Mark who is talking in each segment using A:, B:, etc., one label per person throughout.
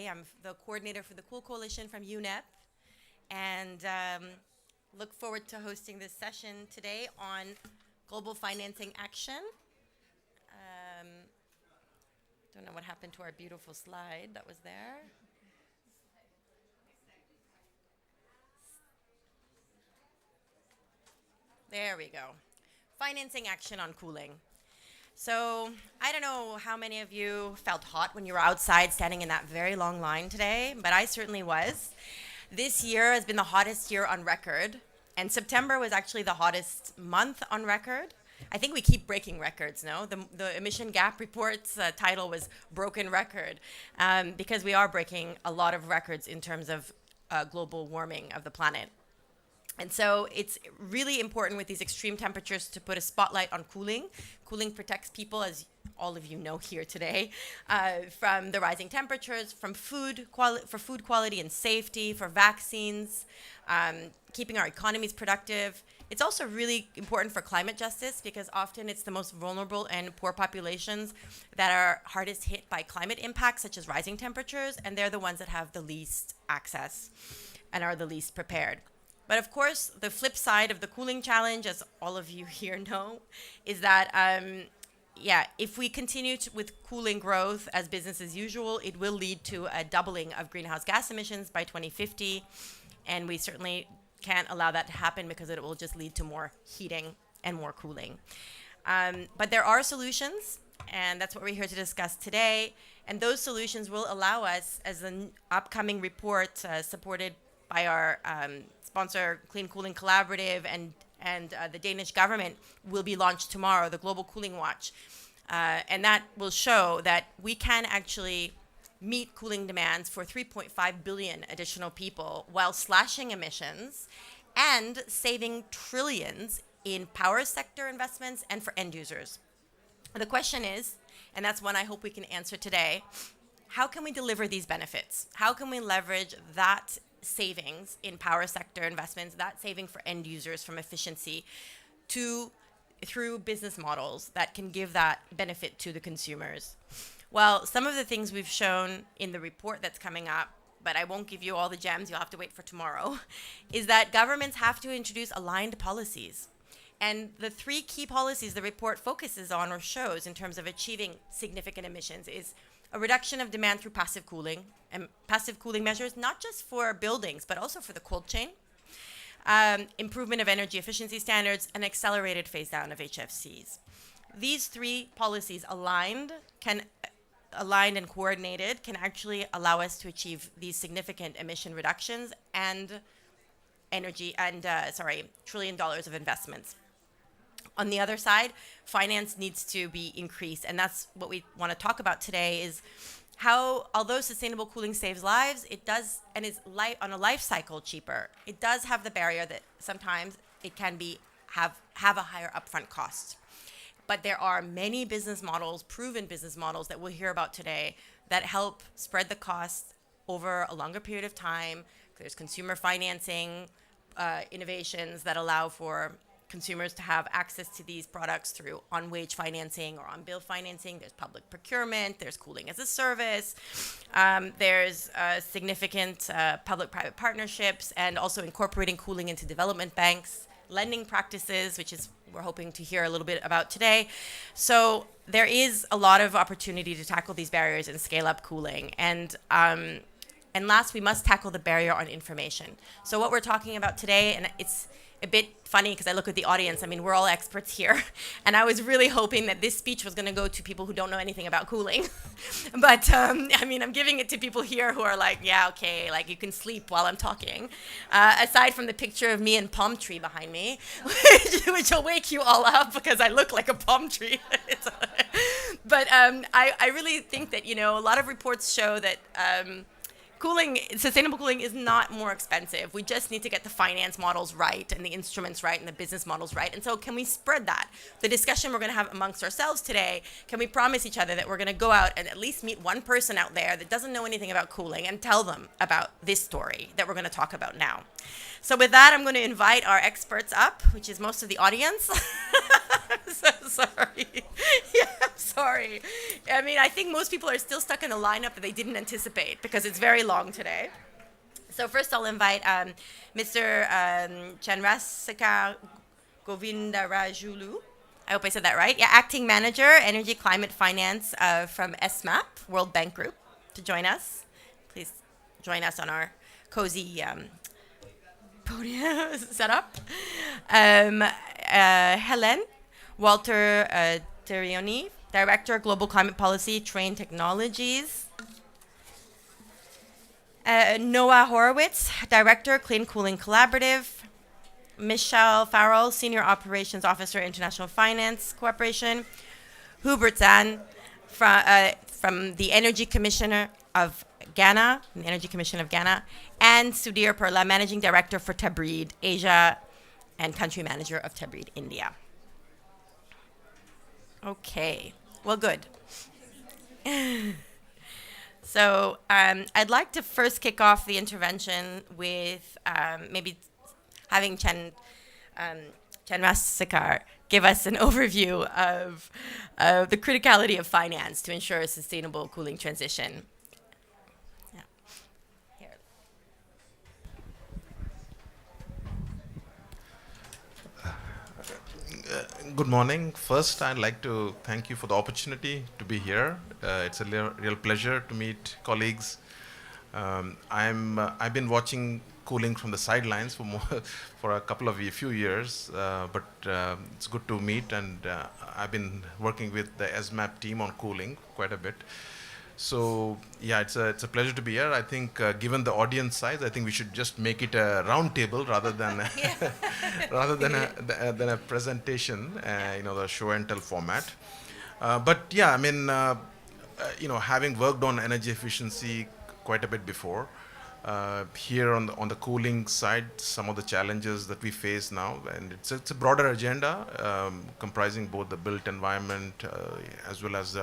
A: Barry. I'm the coordinator for the Cool Coalition from UNEP, and look forward to hosting this session today on global financing action. Um, don't know what happened to our beautiful slide that was there. There we go. Financing action on cooling. So I don't know how many of you felt hot when you were outside standing in that very long line today, but I certainly was. This year has been the hottest year on record, and September was actually the hottest month on record. I think we keep breaking records, no? The emission gap report's title was Broken Record, because we are breaking a lot of records in terms of global warming of the planet. And so it's really important with these extreme temperatures to put a spotlight on cooling. Cooling protects people, as all of you know here today, from the rising temperatures, from food quality and safety, for vaccines, keeping our economies productive. It's also really important for climate justice because often it's the most vulnerable and poor populations that are hardest hit by climate impacts, such as rising temperatures, and they're the ones that have the least access and are the least prepared. But of course, the flip side of the cooling challenge, as all of you here know, is that, if we continue with cooling growth as business as usual, it will lead to a doubling of greenhouse gas emissions by 2050. And we certainly can't allow that to happen because it will just lead to more heating and more cooling. But there are solutions, and that's what we're here to discuss today. And those solutions will allow us, as an upcoming report supported by our sponsor, Clean Cooling Collaborative, and the Danish government will be launched tomorrow, the Global Cooling Watch. And that will show that we can actually meet cooling demands for 3.5 billion additional people while slashing emissions and saving trillions in power sector investments and for end users. The question is, and that's one I hope we can answer today, how can we deliver these benefits? How can we leverage that savings in power sector investments, that saving for end users from efficiency through business models that can give that benefit to the consumers? Well, some of the things we've shown in the report that's coming up, but I won't give you all the gems, you'll have to wait for tomorrow, is that governments have to introduce aligned policies. And the three key policies the report focuses on or shows in terms of achieving significant emissions is a reduction of demand through passive cooling, and passive cooling measures, not just for buildings, but also for the cold chain, improvement of energy efficiency standards, and accelerated phase down of HFCs. These three policies aligned and coordinated can actually allow us to achieve these significant emission reductions and $1 trillion of investments. On the other side, finance needs to be increased, and that's what we want to talk about today is how, although sustainable cooling saves lives, it does, and is on a life cycle cheaper, it does have the barrier that sometimes it can have a higher upfront cost. But there are many business models, proven business models that we'll hear about today that help spread the cost over a longer period of time. There's consumer financing innovations that allow for consumers to have access to these products through on-wage financing or on-bill financing. There's public procurement. There's cooling as a service. There's significant public-private partnerships and also incorporating cooling into development banks, lending practices, which is we're hoping to hear a little bit about today. So there is a lot of opportunity to tackle these barriers and scale up cooling. And last, we must tackle the barrier on information. So what we're talking about today, and it's a bit funny because I look at the audience. I mean, we're all experts here. And I was really hoping that this speech was going to go to people who don't know anything about cooling. But, I'm giving it to people here who are like, yeah, okay, like you can sleep while I'm talking. Aside from the picture of me and palm tree behind me, which will wake you all up because I look like a palm tree. But I really think that, a lot of reports show that sustainable cooling is not more expensive. We just need to get the finance models right and the instruments right and the business models right. And so can we spread that? The discussion we're going to have amongst ourselves today, can we promise each other that we're going to go out and at least meet one person out there that doesn't know anything about cooling and tell them about this story that we're going to talk about now? So with that, I'm going to invite our experts up, which is most of the audience. So sorry. Yeah, I'm sorry. I mean, I think most people are still stuck in the lineup that they didn't anticipate because it's very long today. So first, I'll invite Mr. Chandrasekhar Govindarajulu. I hope I said that right. Yeah, Acting Manager, Energy Climate Finance from SMAP, World Bank Group, to join us. Please join us on our cozy podium setup. Helen Walter Terioni, Director, Global Climate Policy, Train Technologies. Noah Horowitz, Director, Clean Cooling Collaborative. Michelle Farrell, Senior Operations Officer, International Finance Corporation. Hubert Zahn from the Energy Commissioner of Ghana, the Energy Commission of Ghana. And Sudhir Perla, Managing Director for Tabreed Asia and Country Manager of Tabreed India. Okay, well, good. So I'd like to first kick off the intervention with maybe having Chandrasekhar give us an overview of the criticality of finance to ensure a sustainable cooling transition. Yeah. Here.
B: Good morning. First, I'd like to thank you for the opportunity to be here. It's a real pleasure to meet colleagues. I've been watching cooling from the sidelines for for a few years, but it's good to meet. And I've been working with the SMAP team on cooling quite a bit. So yeah, it's a pleasure to be here. I think given the audience size, I think we should just make it a round table rather than than a presentation. The show and tell format. But yeah, I mean, having worked on energy efficiency quite a bit before, here on the cooling side, some of the challenges that we face now, and it's a broader agenda comprising both the built environment as well as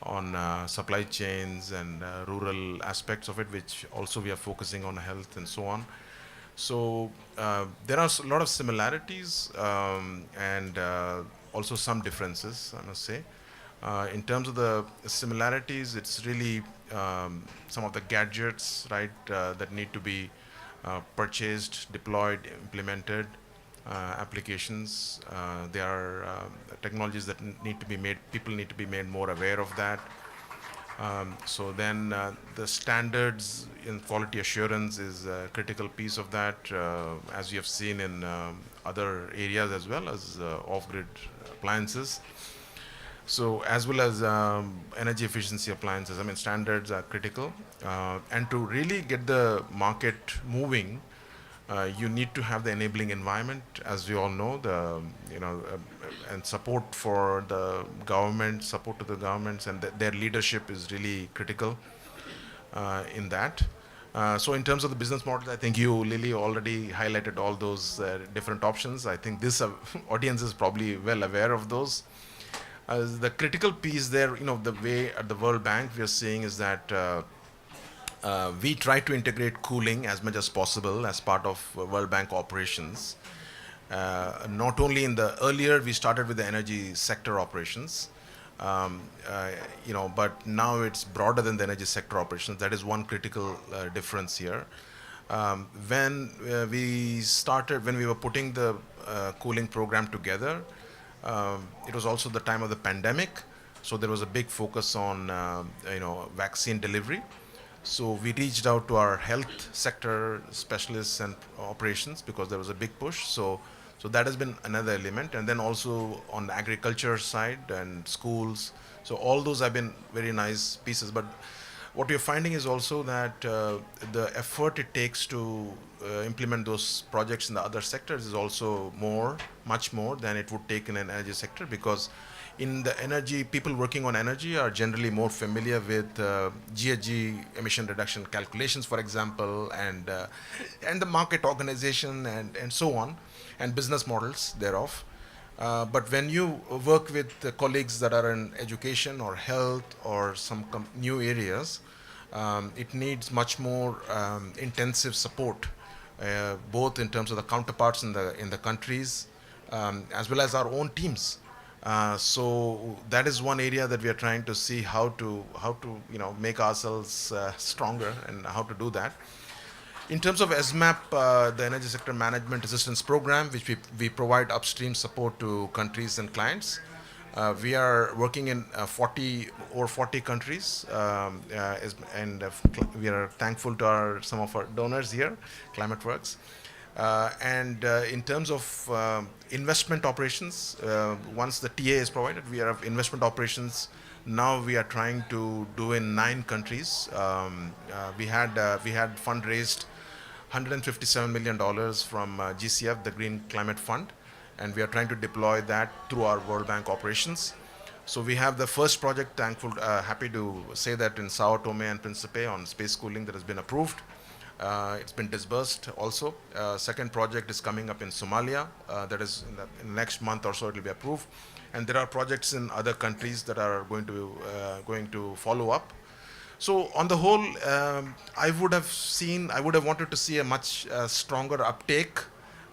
B: on supply chains and rural aspects of it, which also we are focusing on health and so on. So there are a lot of similarities and also some differences, I must say. In terms of the similarities, it's really some of the gadgets, right, that need to be purchased, deployed, implemented, applications. There are technologies that need to be made, people need to be made more aware of that. So then the standards in quality assurance is a critical piece of that, as you have seen in other areas as well as off-grid appliances. So as well as energy efficiency appliances, I mean, standards are critical. And to really get the market moving, you need to have the enabling environment, as we all know, and support for the government, support to the governments, and their leadership is really critical in that. So in terms of the business models, I think you, Lily, already highlighted all those different options. I think this audience is probably well aware of those. The critical piece there, the way at the World Bank we are seeing is that we try to integrate cooling as much as possible as part of World Bank operations. Not only earlier we started with the energy sector operations, but now it's broader than the energy sector operations. That is one critical difference here. When we were putting the cooling program together, it was also the time of the pandemic, so there was a big focus on vaccine delivery. So we reached out to our health sector specialists and operations because there was a big push. So that has been another element, and then also on the agriculture side and schools. So all those have been very nice pieces. But what we're finding is also that the effort it takes to implement those projects in the other sectors is also much more than it would take in an energy sector, because in the energy, people working on energy are generally more familiar with GHG emission reduction calculations, for example, and the market organization and so on, and business models thereof. But when you work with the colleagues that are in education or health or some new areas, it needs much more intensive support, both in terms of the counterparts in the countries, as well as our own teams. So that is one area that we are trying to see how to make ourselves stronger and how to do that. In terms of SMAP, the Energy Sector Management Assistance Program, which we provide upstream support to countries and clients. We are working in 40 countries, and we are thankful to some of our donors here, ClimateWorks. And in terms of investment operations, once the TA is provided, we have investment operations. Now we are trying to do in 9 countries. We had fundraised $157 million from GCF, the Green Climate Fund, and we are trying to deploy that through our World Bank operations. So we have the first project, happy to say that in Sao Tome and Principe on space cooling that has been approved. It's been disbursed also. Second project is coming up in Somalia. That is in the next month or so it will be approved. And there are projects in other countries that are going to follow up. So on the whole, I would have wanted to see a much stronger uptake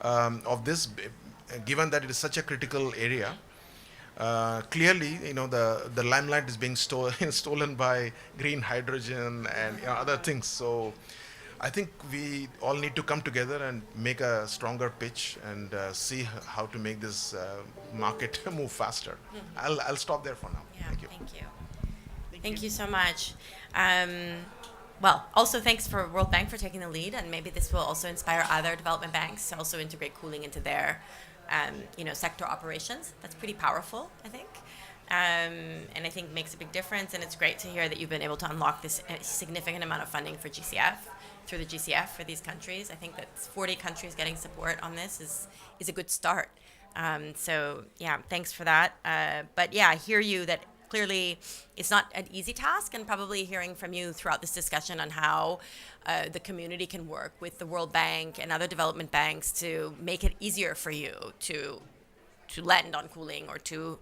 B: of this, given that it is such a critical area. Clearly, the limelight is being stolen by green hydrogen and other things. So I think we all need to come together and make a stronger pitch and see how to make this market move faster. I'll stop there for now.
A: Yeah,
B: Thank you.
A: thank you. Thank you so much. Well, also thanks for World Bank for taking the lead, and maybe this will also inspire other development banks to also integrate cooling into their, sector operations. That's pretty powerful, I think, and I think makes a big difference. And it's great to hear that you've been able to unlock this significant amount of funding for GCF through the GCF for these countries. I think that 40 countries getting support on this is a good start. So yeah, thanks for that. But yeah, I hear you that clearly it's not an easy task, and probably hearing from you throughout this discussion on how the community can work with the World Bank and other development banks to make it easier for you to lend on cooling or to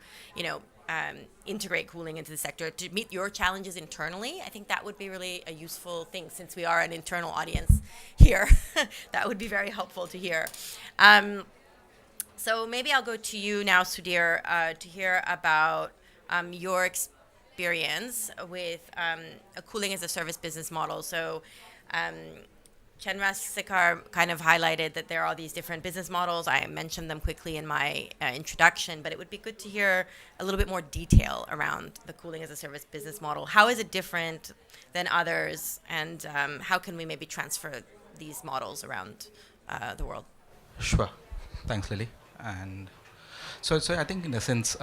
A: integrate cooling into the sector to meet your challenges internally. I think that would be really a useful thing, since we are an internal audience here. That would be very helpful to hear. So maybe I'll go to you now, Sudhir, to hear about your experience with a cooling as a service business model. So Chandrasekhar kind of highlighted that there are these different business models. I mentioned them quickly in my introduction, but it would be good to hear a little bit more detail around the cooling as a service business model. How is it different than others, and how can we maybe transfer these models around the world?
C: Sure. Thanks, Lily. And so I think in a sense,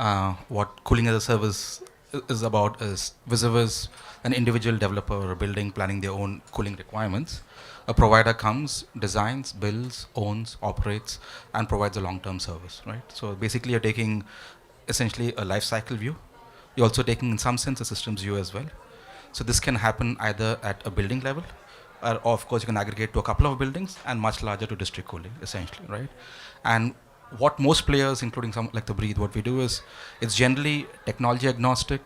C: what cooling as a service is about is vis-a-vis an individual developer or building planning their own cooling requirements. A provider comes, designs, builds, owns, operates, and provides a long-term service, right? So basically you're taking essentially a life cycle view. You're also taking in some sense a systems view as well. So this can happen either at a building level, or of course you can aggregate to a couple of buildings, and much larger to district cooling, essentially, right? And what most players, including some like the Breathe, what we do is it's generally technology agnostic,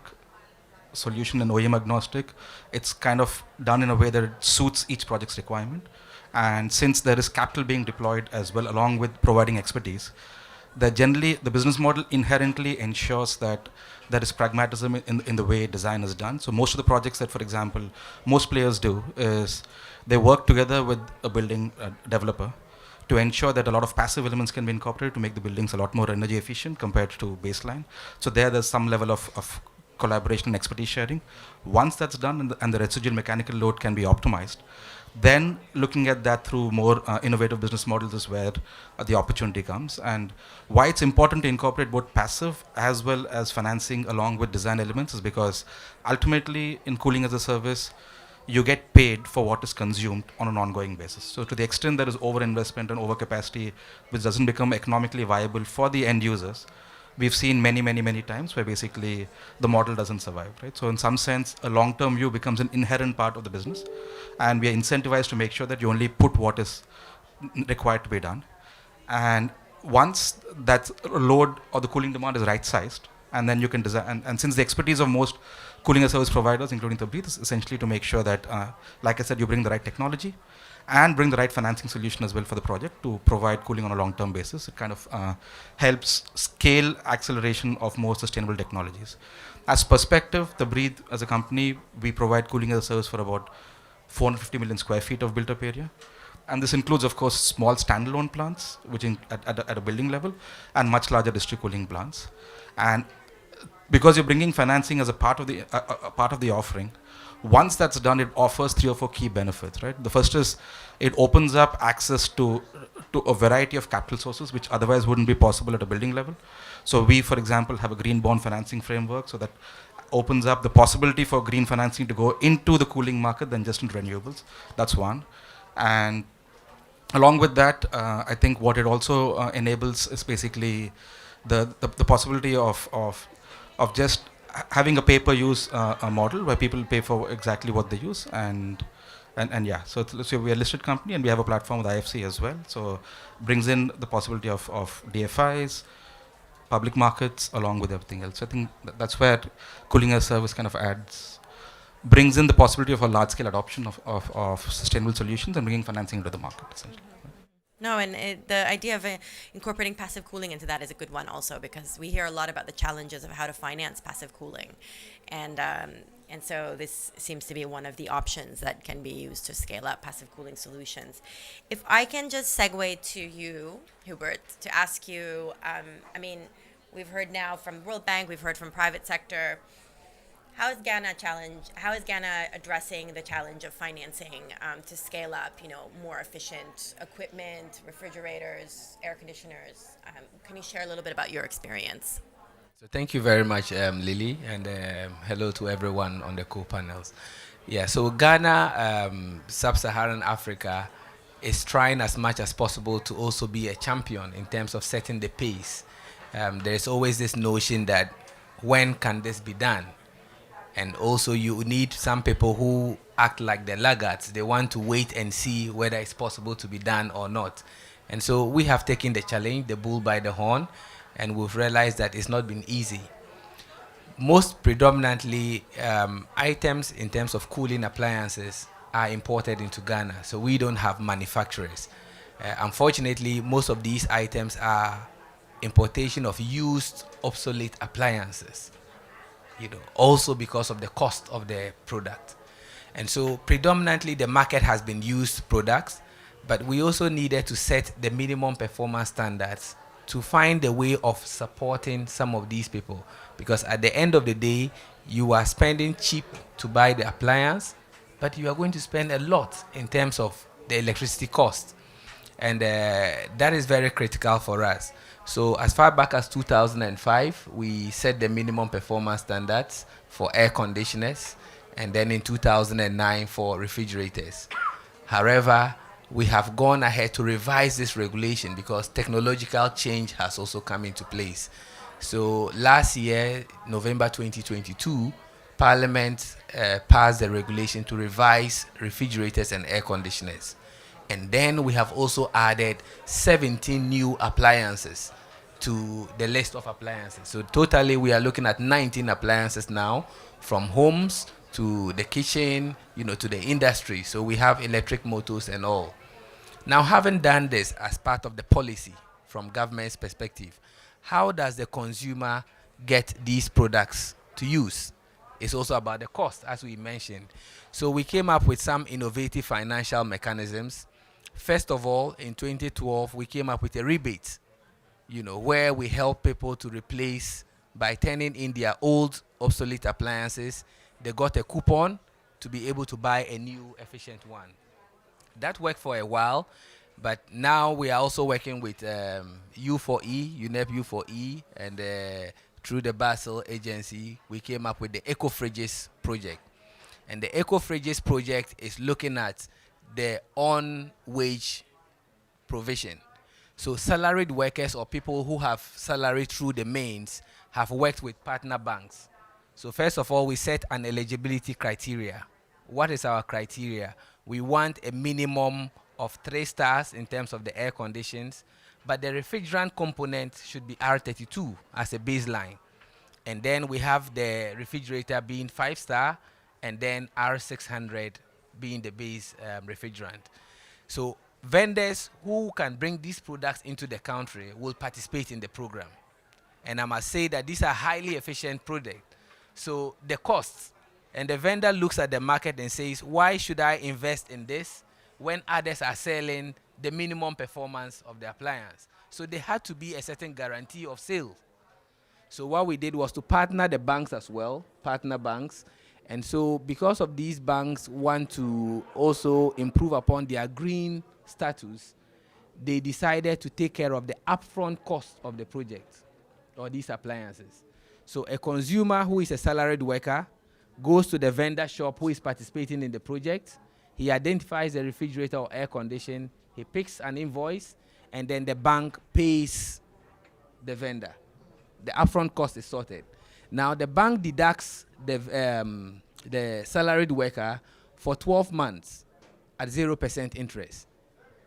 C: solution and OEM agnostic. It's kind of done in a way that it suits each project's requirement. And since there is capital being deployed as well, along with providing expertise, that generally the business model inherently ensures that there is pragmatism in the way design is done. So most of the projects that, for example, most players do is they work together with a building developer to ensure that a lot of passive elements can be incorporated to make the buildings a lot more energy efficient compared to baseline. So there's some level of collaboration and expertise sharing. Once that's done and the residual mechanical load can be optimized, then looking at that through more innovative business models is where the opportunity comes. And why it's important to incorporate both passive as well as financing along with design elements is because ultimately in cooling as a service, you get paid for what is consumed on an ongoing basis. So to the extent there is overinvestment and overcapacity, which doesn't become economically viable for the end users, we've seen many times where basically the model doesn't survive, right? So in some sense, a long-term view becomes an inherent part of the business, and we are incentivized to make sure that you only put what is required to be done. And once that load or the cooling demand is right-sized, and then you can design, and since the expertise of most cooling as service providers, including the Breathe, is essentially to make sure that, like I said, you bring the right technology, and bring the right financing solution as well for the project to provide cooling on a long-term basis. It kind of helps scale acceleration of more sustainable technologies. As perspective, the Breathe as a company, we provide cooling as a service for about 450 million square feet of built-up area. And this includes, of course, small standalone plants, which at a building level, and much larger district cooling plants. And because you're bringing financing as a part of the offering, once that's done, it offers 3 or 4 key benefits, right? The first is it opens up access to a variety of capital sources which otherwise wouldn't be possible at a building level. So we, for example, have a green bond financing framework, so that opens up the possibility for green financing to go into the cooling market than just in renewables. That's one. And along with that, I think what it also enables is basically the possibility of just having a pay-per-use a model where people pay for exactly what they use, and yeah. So we're a listed company and we have a platform with IFC as well. So brings in the possibility of DFIs, public markets, along with everything else. So I think that's where cooling as a service kind of brings in the possibility of a large-scale adoption of sustainable solutions and bringing financing into the market, essentially.
A: No, and the idea of incorporating passive cooling into that is a good one also, because we hear a lot about the challenges of how to finance passive cooling. And so this seems to be one of the options that can be used to scale up passive cooling solutions. If I can just segue to you, Hubert, to ask you, I mean, we've heard now from World Bank, we've heard from private sector. How is Ghana addressing the challenge of financing to scale up, more efficient equipment, refrigerators, air conditioners? Can you share a little bit about your experience?
D: So thank you very much, Lily, and hello to everyone on the co-panels. Yeah, so Ghana, Sub-Saharan Africa, is trying as much as possible to also be a champion in terms of setting the pace. There is always this notion that when can this be done? And also you need some people who act like the laggards. They want to wait and see whether it's possible to be done or not. And so we have taken the challenge, the bull by the horn, and we've realized that it's not been easy. Most predominantly, items in terms of cooling appliances are imported into Ghana, so we don't have manufacturers. Unfortunately, most of these items are importation of used, obsolete appliances. Also because of the cost of the product. And so predominantly the market has been used products, but we also needed to set the minimum performance standards to find a way of supporting some of these people. Because at the end of the day, you are spending cheap to buy the appliance, but you are going to spend a lot in terms of the electricity cost. And that is very critical for us. So as far back as 2005, we set the minimum performance standards for air conditioners, and then in 2009 for refrigerators. However, we have gone ahead to revise this regulation because technological change has also come into place. So last year, November 2022, Parliament passed the regulation to revise refrigerators and air conditioners. And then we have also added 17 new appliances to the list of appliances. So totally we are looking at 19 appliances now, from homes to the kitchen, to the industry. So we have electric motors and all. Now, having done this as part of the policy from government's perspective, how does the consumer get these products to use? It's also about the cost, as we mentioned. So we came up with some innovative financial mechanisms. First of all, in 2012, we came up with a rebate, where we help people to replace by turning in their old obsolete appliances. They got a coupon to be able to buy a new efficient one. That worked for a while, but now we are also working with U4E, UNEP U4E, and through the Basel agency, we came up with the Eco-Fridges project. And the Eco-Fridges project is looking at the on-wage provision. So salaried workers or people who have salary through the mains have worked with partner banks. So first of all, we set an eligibility criteria. What is our criteria? We want a minimum of 3 stars in terms of the air conditions, but the refrigerant component should be R32 as a baseline. And then we have the refrigerator being 5-star, and then R600 being the base refrigerant. So vendors who can bring these products into the country will participate in the program. And I must say that these are highly efficient products. So the costs, and the vendor looks at the market and says, why should I invest in this when others are selling the minimum performance of the appliance? So there had to be a certain guarantee of sale. So what we did was to partner the banks as well, partner banks. And so because of these banks want to also improve upon their green status, they decided to take care of the upfront cost of the project or these appliances. So a consumer who is a salaried worker goes to the vendor shop who is participating in the project. He identifies the refrigerator or air condition. He picks an invoice, and then the bank pays the vendor. The upfront cost is sorted. Now the bank deducts the salaried worker for 12 months at 0% interest.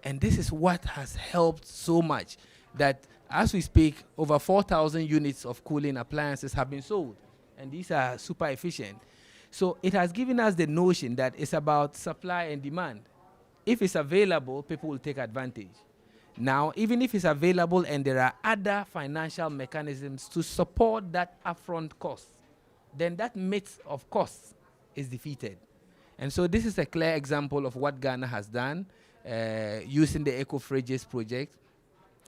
D: And this is what has helped so much that as we speak, over 4,000 units of cooling appliances have been sold. And these are super efficient. So it has given us the notion that it's about supply and demand. If it's available, people will take advantage. Now, even if it's available and there are other financial mechanisms to support that upfront cost, then that myth of costs is defeated. And so this is a clear example of what Ghana has done using the Eco Fridges project.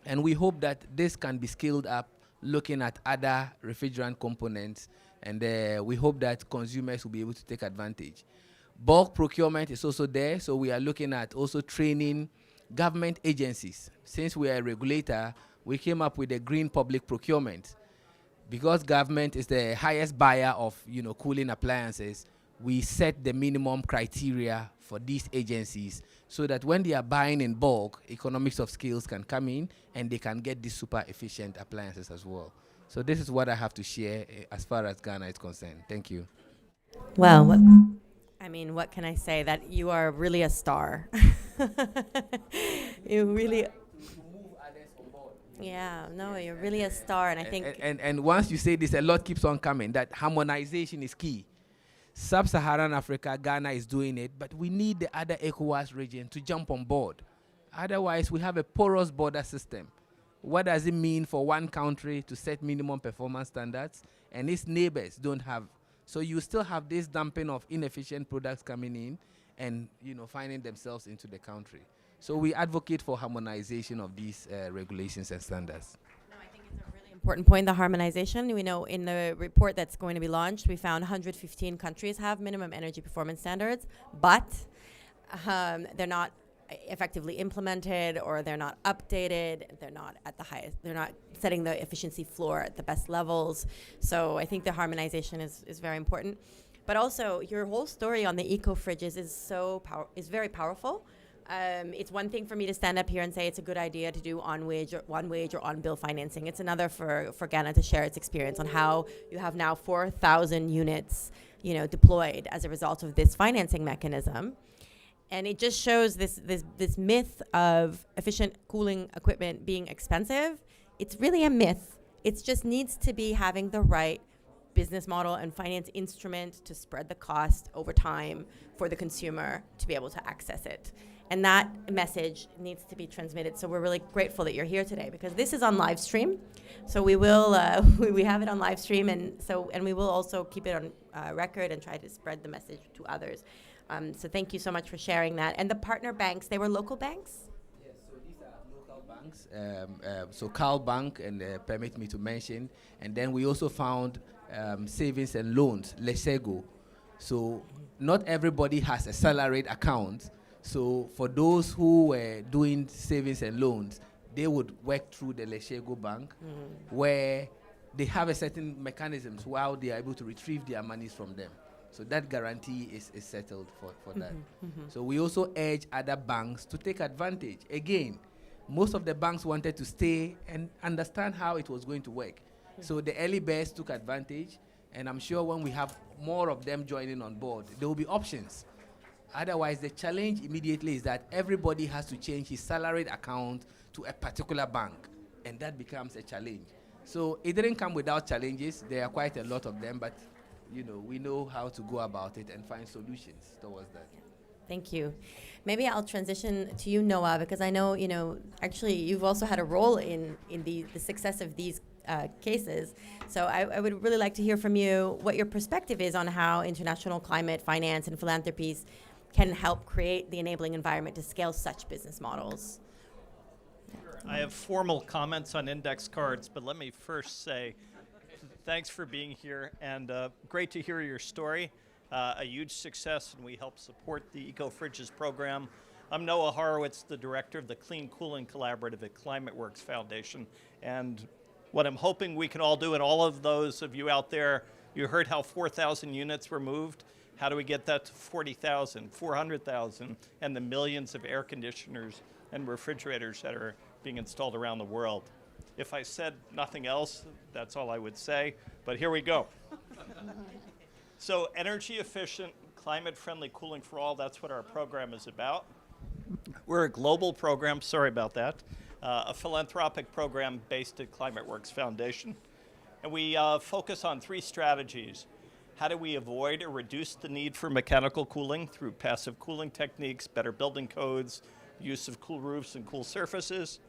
D: And we hope that this can be scaled up looking at other refrigerant components, and we hope that consumers will be able to take advantage. Bulk procurement is also there, so we are looking at also training government agencies. Since we are a regulator, we came up with a green public procurement. Because government is the highest buyer of cooling appliances, we set the minimum criteria for these agencies so that when they are buying in bulk, economics of scales can come in and they can get these super efficient appliances as well. So this is what I have to share as far as Ghana is concerned. Thank you.
A: Well, what can I say? That you are really a star. You really. Yeah, no, you're really a star, and I think.
D: And once you say this, a lot keeps on coming. That harmonization is key. Sub-Saharan Africa, Ghana is doing it, but we need the other ECOWAS region to jump on board. Otherwise, we have a porous border system. What does it mean for one country to set minimum performance standards and its neighbors don't have? So you still have this dumping of inefficient products coming in and finding themselves into the country. So we advocate for harmonization of these regulations and standards.
A: No, I think it's a really important point, the harmonization. We know in the report that's going to be launched, we found 115 countries have minimum energy performance standards, but they're not effectively implemented, or they're not updated, they're not at the highest, they're not setting the efficiency floor at the best levels. So I think the harmonization is very important. But also, your whole story on the eco fridges is very powerful. It's one thing for me to stand up here and say it's a good idea to do on wage or on bill financing. It's another for Ghana to share its experience on how you have now 4,000 units, deployed as a result of this financing mechanism. And it just shows this myth of efficient cooling equipment being expensive. It's really a myth. It just needs to be having the right business model and finance instrument to spread the cost over time for the consumer to be able to access it. And that message needs to be transmitted. So we're really grateful that you're here today, because this is on live stream. So we will we have it on live stream, and we will also keep it on record and try to spread the message to others. So thank you so much for sharing that. And the partner banks, they were local banks?
D: Yes, so these are local banks. So Carl Bank, and permit me to mention. And then we also found savings and loans, Lesego. So not everybody has a salaried account. So for those who were doing savings and loans, they would work through the Lesego Bank, where they have a certain mechanisms while they are able to retrieve their monies from them. So that guarantee is settled for that. So we also urge other banks to take advantage. Again, most of the banks wanted to stay and understand how it was going to work. So the early birds took advantage, and I'm sure when we have more of them joining on board, there will be options. Otherwise, the challenge immediately is that everybody has to change his salaried account to a particular bank, and that becomes a challenge. So it didn't come without challenges. There are quite a lot of them, but we know how to go about it and find solutions towards that.
A: Thank you. Maybe I'll transition to you, Noah, because I know, actually you've also had a role in the success of these cases. So I would really like to hear from you what your perspective is on how international climate finance and philanthropies can help create the enabling environment to scale such business models.
E: I have formal comments on index cards, but let me first say thanks for being here, and great to hear your story. A huge success, and we help support the EcoFridges program. I'm Noah Horowitz, the director of the Clean Cooling Collaborative at ClimateWorks Foundation. And what I'm hoping we can all do, and all of those of you out there, you heard how 4,000 units were moved. How do we get that to 40,000, 400,000, and the millions of air conditioners and refrigerators that are being installed around the world? If I said nothing else, that's all I would say, but here we go. So energy efficient, climate friendly cooling for all, that's what our program is about. We're a global program, sorry about that, a philanthropic program based at ClimateWorks Foundation. And we focus on 3 strategies. How do we avoid or reduce the need for mechanical cooling through passive cooling techniques, better building codes, use of cool roofs and cool surfaces?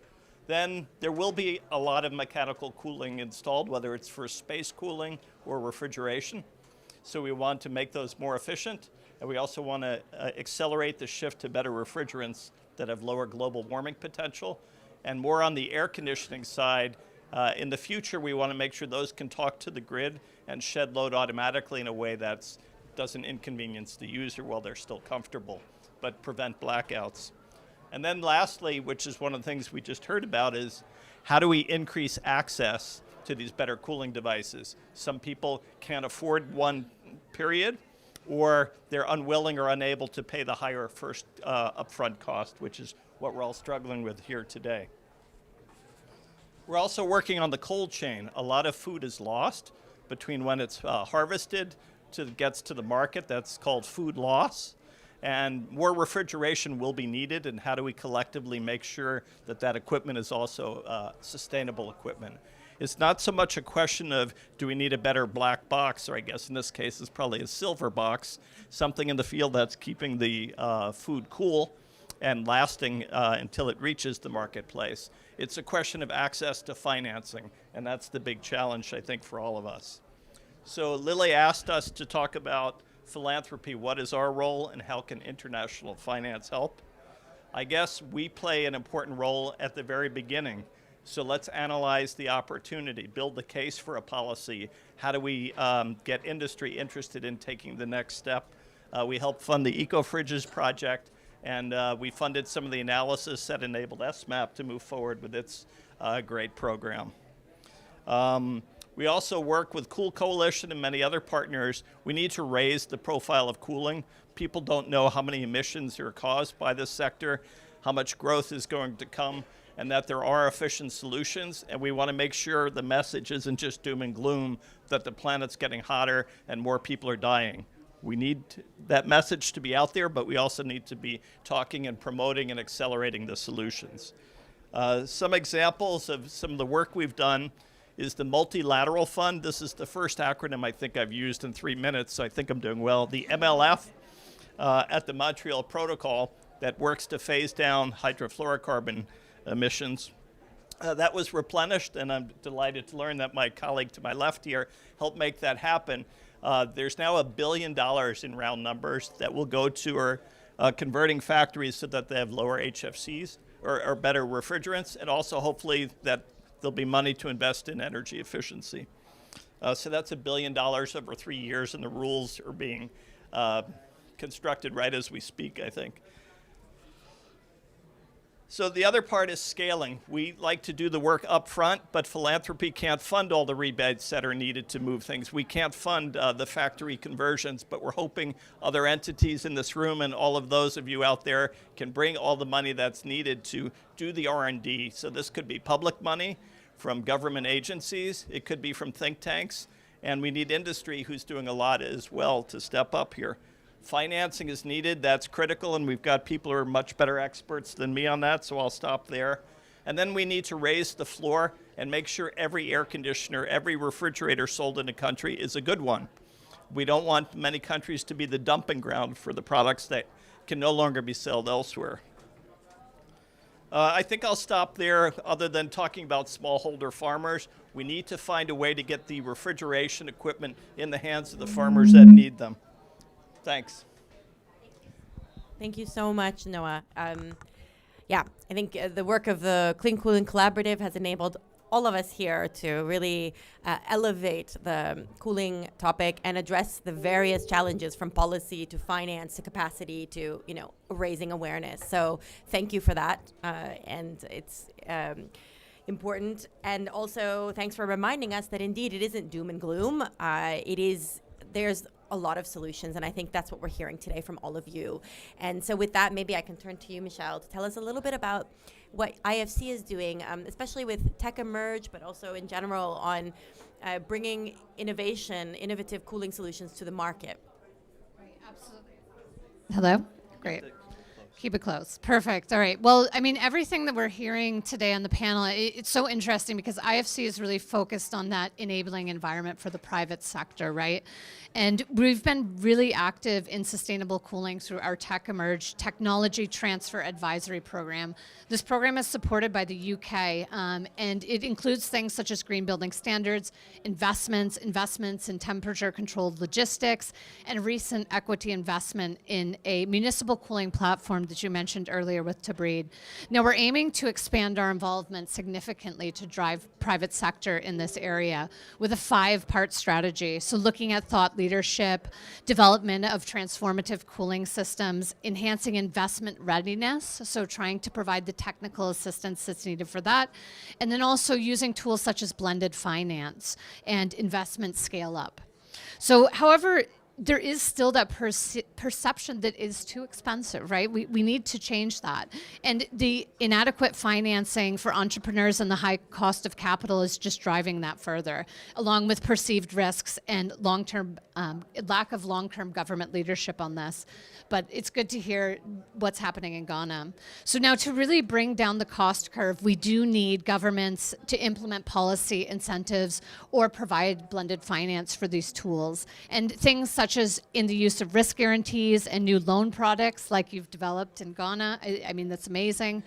E: Then there will be a lot of mechanical cooling installed, whether it's for space cooling or refrigeration. So we want to make those more efficient, and we also want to accelerate the shift to better refrigerants that have lower global warming potential. And more on the air conditioning side, in the future we want to make sure those can talk to the grid and shed load automatically in a way that doesn't inconvenience the user while they're still comfortable, but prevent blackouts. And then lastly, which is one of the things we just heard about, is how do we increase access to these better cooling devices? Some people can't afford one, period, or they're unwilling or unable to pay the higher first upfront cost, which is what we're all struggling with here today. We're also working on the cold chain. A lot of food is lost between when it's harvested to gets to the market. That's called food loss. And more refrigeration will be needed, and how do we collectively make sure that that equipment is also sustainable equipment? It's not so much a question of do we need a better black box, or I guess in this case it's probably a silver box, something in the field that's keeping the food cool and lasting until it reaches the marketplace. It's a question of access to financing, and that's the big challenge, I think, for all of us. So Lily asked us to talk about philanthropy. What is our role, and how can international finance help? I guess we play an important role at the very beginning. So let's analyze the opportunity, build the case for a policy. How do we get industry interested in taking the next step? We helped fund the EcoFridges project, and we funded some of the analysis that enabled SMAP to move forward with its great program. We also work with Cool Coalition and many other partners. We need to raise the profile of cooling. People don't know how many emissions are caused by this sector, how much growth is going to come, and that there are efficient solutions. And we want to make sure the message isn't just doom and gloom, that the planet's getting hotter and more people are dying. We need that message to be out there, but we also need to be talking and promoting and accelerating the solutions. Some examples of some of the work we've done is the Multilateral Fund. This is the first acronym I think I've used in 3 minutes, so I think I'm doing well. The MLF at the Montreal Protocol that works to phase down hydrofluorocarbon emissions. That was replenished, and I'm delighted to learn that my colleague to my left here helped make that happen. There's now $1 billion in round numbers that will go to converting factories so that they have lower HFCs or better refrigerants, and also hopefully that there'll be money to invest in energy efficiency. So that's $1 billion over 3 years, and the rules are being constructed right as we speak, I think. So the other part is scaling. We like to do the work up front, but philanthropy can't fund all the rebates that are needed to move things. We can't fund the factory conversions, but we're hoping other entities in this room and all of those of you out there can bring all the money that's needed to do the R&D. So this could be public money from government agencies. It could be from think tanks. And we need industry who's doing a lot as well to step up here. Financing is needed, that's critical, and we've got people who are much better experts than me on that, so I'll stop there. And then we need to raise the floor and make sure every air conditioner, every refrigerator sold in a country is a good one. We don't want many countries to be the dumping ground for the products that can no longer be sold elsewhere. I think I'll stop there. Other than talking about smallholder farmers, we need to find a way to get the refrigeration equipment in the hands of the farmers that need them. Thanks.
A: Thank you so much, Noah. Yeah, I think the work of the Clean Cooling Collaborative has enabled all of us here to really elevate the cooling topic and address the various challenges from policy to finance to capacity to, raising awareness. So thank you for that. And it's important. And also thanks for reminding us that indeed it isn't doom and gloom. There's a lot of solutions, and I think that's what we're hearing today from all of you. And so with that, maybe I can turn to you, Michelle, to tell us a little bit about what IFC is doing, especially with Tech Emerge, but also in general on bringing innovative cooling solutions to the market.
F: Right, absolutely. Hello? Great. Keep it close. Perfect. All right. Well, I mean, everything that we're hearing today on the panel, it's so interesting because IFC is really focused on that enabling environment for the private sector, right? And we've been really active in sustainable cooling through our Tech Emerge Technology Transfer Advisory Program. This program is supported by the UK, and it includes things such as green building standards, investments in temperature-controlled logistics, and a recent equity investment in a municipal cooling platform that you mentioned earlier with Tabreed. Now, we're aiming to expand our involvement significantly to drive private sector in this area with a 5-part strategy. So looking at thought leadership, development of transformative cooling systems, enhancing investment readiness, so trying to provide the technical assistance that's needed for that, and then also using tools such as blended finance and investment scale up. So, however, there is still that perception that is too expensive, right? We need to change that. And the inadequate financing for entrepreneurs and the high cost of capital is just driving that further, along with perceived risks and lack of long-term government leadership on this. But it's good to hear what's happening in Ghana. So now to really bring down the cost curve, we do need governments to implement policy incentives or provide blended finance for these tools. And things such as in the use of risk guarantees and new loan products like you've developed in Ghana, I mean, that's amazing.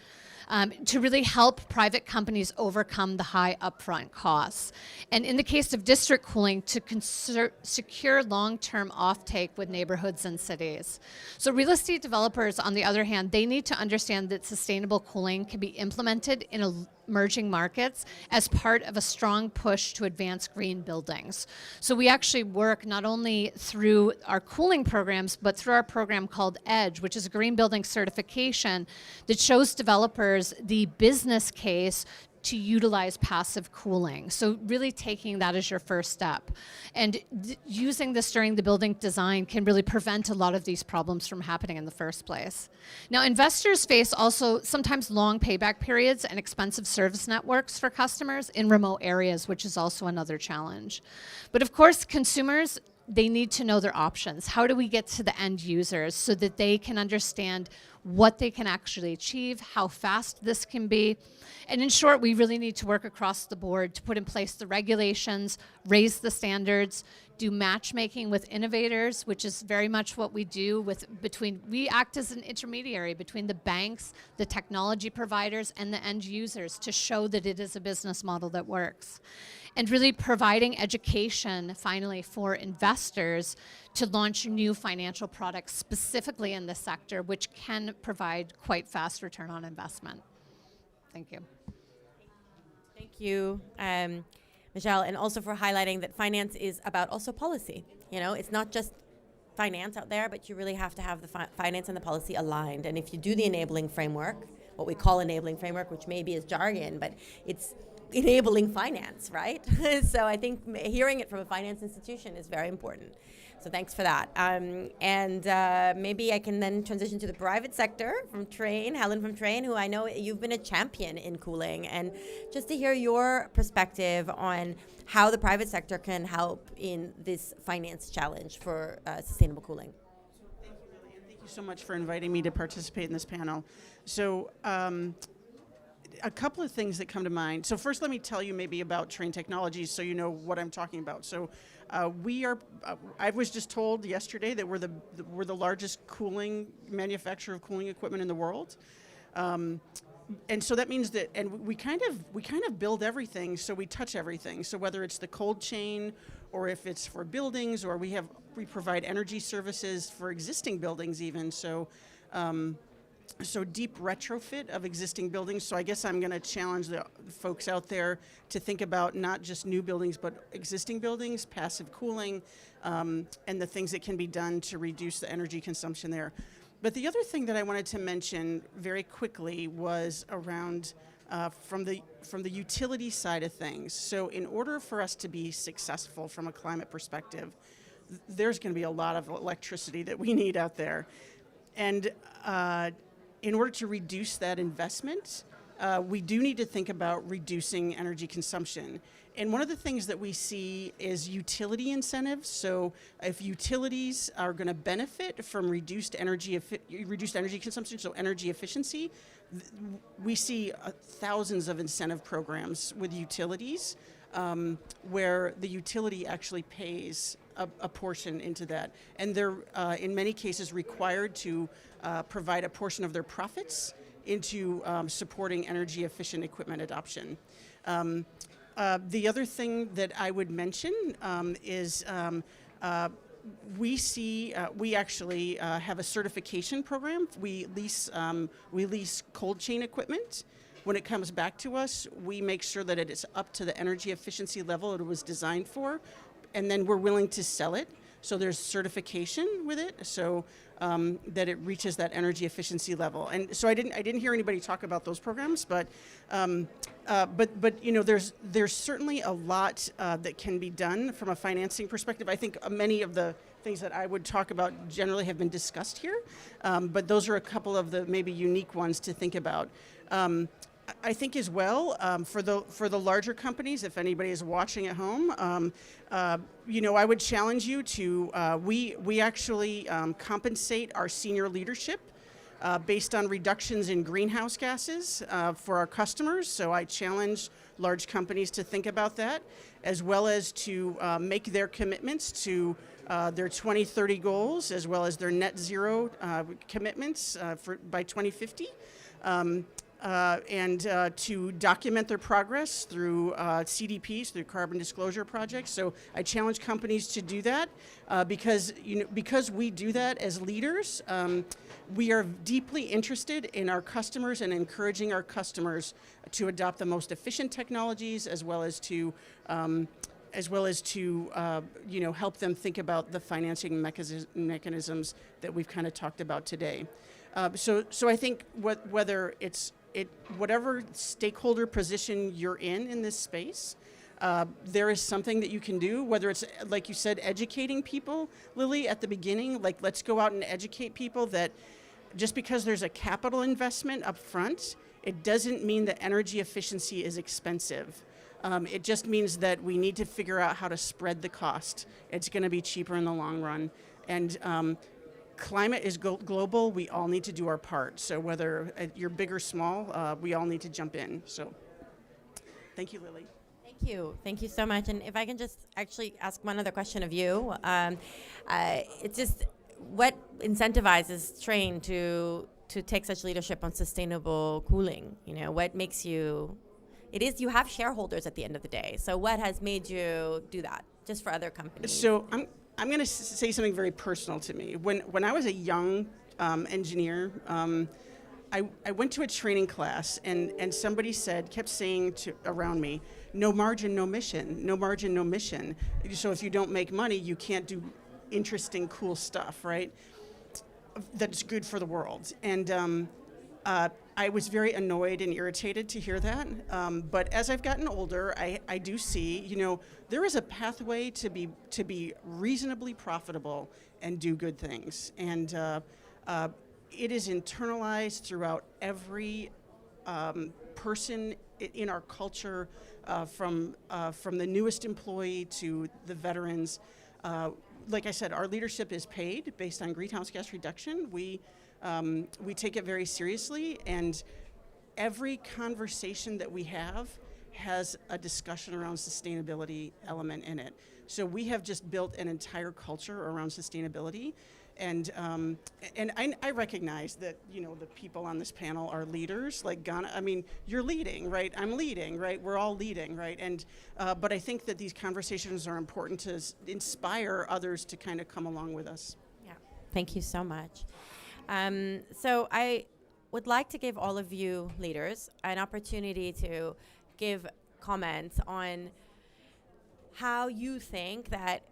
F: To really help private companies overcome the high upfront costs. And in the case of district cooling, to secure long-term offtake with neighborhoods and cities. So real estate developers, on the other hand, they need to understand that sustainable cooling can be implemented in emerging markets as part of a strong push to advance green buildings. So we actually work not only through our cooling programs, but through our program called EDGE, which is a green building certification that shows developers the business case to utilize passive cooling. So really taking that as your first step. And using this during the building design can really prevent a lot of these problems from happening in the first place. Now, investors face also sometimes long payback periods and expensive service networks for customers in remote areas, which is also another challenge. But of course, consumers, they need to know their options. How do we get to the end users so that they can understand what they can actually achieve, how fast this can be? And in short, we really need to work across the board to put in place the regulations, raise the standards, do matchmaking with innovators, which is very much what we do we act as an intermediary between the banks, the technology providers, and the end users to show that it is a business model that works. And really providing education, finally, for investors to launch new financial products specifically in this sector, which can provide quite fast return on investment. Thank you.
A: Thank you, Michelle, and also for highlighting that finance is about also policy. It's not just finance out there, but you really have to have the finance and the policy aligned. And if you do the enabling framework, what we call enabling framework, which maybe is jargon, but it's enabling finance, right? So I think hearing it from a finance institution is very important. So thanks for that. And maybe I can then transition to the private sector from Trane, Helen from Trane, who I know you've been a champion in cooling. And just to hear your perspective on how the private sector can help in this finance challenge for sustainable cooling.
G: Thank you, Lily, and thank you so much for inviting me to participate in this panel. So a couple of things that come to mind. So first, let me tell you maybe about Trane Technologies so you know what I'm talking about. So We are. I was just told yesterday that we're the largest cooling manufacturer of cooling equipment in the world. And so that means that, and we kind of build everything, so we touch everything. So whether it's the cold chain, or if it's for buildings, or we provide energy services for existing buildings even. So, so deep retrofit of existing buildings. So I guess I'm going to challenge the folks out there to think about not just new buildings, but existing buildings, passive cooling, and the things that can be done to reduce the energy consumption there. But the other thing that I wanted to mention very quickly was around from the utility side of things. So in order for us to be successful from a climate perspective, there's going to be a lot of electricity that we need out there. And in order to reduce that investment, we do need to think about reducing energy consumption. And one of the things that we see is utility incentives. So if utilities are going to benefit from reduced energy consumption, so energy efficiency, we see thousands of incentive programs with utilities where the utility actually pays a portion into that. And they're, in many cases, required to provide a portion of their profits into supporting energy efficient equipment adoption. The other thing that I would mention is we actually have a certification program. We lease cold chain equipment. When it comes back to us, we make sure that it is up to the energy efficiency level it was designed for, and then we're willing to sell it. So there's certification with it, so that it reaches that energy efficiency level. And so I didn't hear anybody talk about those programs, but you know, there's certainly a lot that can be done from a financing perspective. I think many of the things that I would talk about generally have been discussed here, but those are a couple of the maybe unique ones to think about. I think as well, for the larger companies, if anybody is watching at home, you know, I would challenge you to, we actually compensate our senior leadership based on reductions in greenhouse gases for our customers. So I challenge large companies to think about that, as well as to make their commitments to their 2030 goals, as well as their net zero commitments by 2050. And to document their progress through CDPs, through carbon disclosure projects. So I challenge companies to do that because we do that as leaders. We are deeply interested in our customers and encouraging our customers to adopt the most efficient technologies, as well as to you know, help them think about the financing mechanisms that we've kind of talked about today. So I think whether it's whatever stakeholder position you're in this space, there is something that you can do, whether it's, like you said, educating people, Lily, at the beginning, like let's go out and educate people that just because there's a capital investment up front, it doesn't mean that energy efficiency is expensive. It just means that we need to figure out how to spread the cost. It's going to be cheaper in the long run. And climate is global. We all need to do our part. So whether you're big or small, we all need to jump in. So thank you, Lily.
A: Thank you so much. And if I can just actually ask one other question of you, it's just what incentivizes Trane to take such leadership on sustainable cooling? You know, what makes you? It is you have shareholders at the end of the day. So what has made you do that, just for other companies?
G: So I'm going to say something very personal to me. When I was a young engineer, I went to a training class, and somebody kept saying around me, no margin, no mission, no margin, no mission. So if you don't make money, you can't do interesting, cool stuff, right? That's good for the world. And I was very annoyed and irritated to hear that. But as I've gotten older, I do see, you know, there is a pathway to be reasonably profitable and do good things. And it is internalized throughout every person in our culture, from the newest employee to the veterans. Like I said, our leadership is paid based on greenhouse gas reduction. We take it very seriously, and every conversation that we have has a discussion around sustainability element in it. So we have just built an entire culture around sustainability. And I recognize that, you know, the people on this panel are leaders. Like Ghana, I mean, you're leading, right? I'm leading, right? We're all leading, right? And but I think that these conversations are important to inspire others to kind of come along with us.
A: Yeah, thank you so much. So I would like to give all of you leaders an opportunity to give comments on how you think that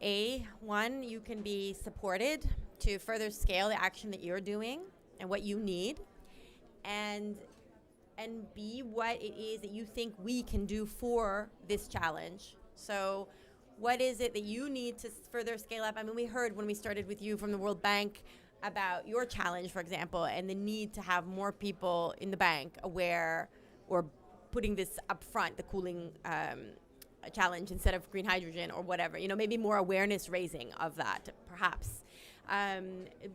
A: one, you can be supported to further scale the action that you're doing and what you need, and B, what it is that you think we can do for this challenge. So what is it that you need to further scale up? I mean, we heard when we started with you from the World Bank about your challenge, for example, and the need to have more people in the bank aware or putting this up front, the cooling challenge instead of green hydrogen or whatever, you know, maybe more awareness raising of that, perhaps.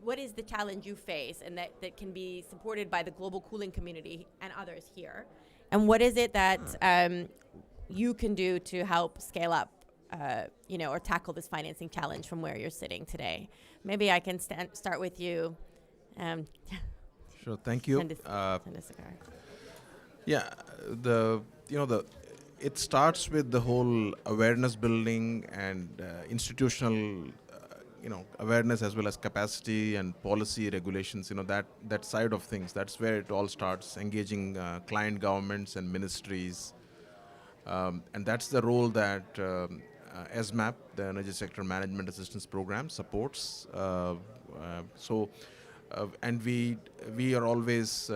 A: What is the challenge you face and that can be supported by the global cooling community and others here? And what is it that you can do to help scale up, you know, or tackle this financing challenge from where you're sitting today? Maybe I can start with you.
B: Sure, thank you.
A: Chandrasekhar.
B: Yeah, it starts with the whole awareness building and institutional, awareness as well as capacity and policy regulations. You know, that side of things. That's where it all starts. Engaging client governments and ministries, and that's the role that ESMAP, the Energy Sector Management Assistance Program, supports. And we are always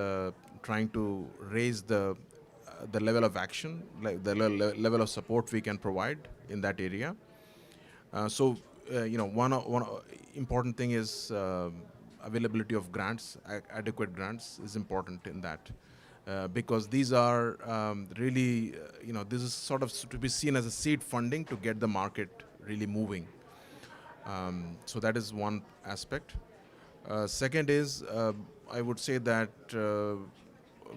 B: trying to raise the level of action, like the level of support we can provide in that area. One important thing is availability of grants. Adequate grants is important in that, because these are really, this is sort of to be seen as a seed funding to get the market really moving. So that is one aspect. Second is, I would say that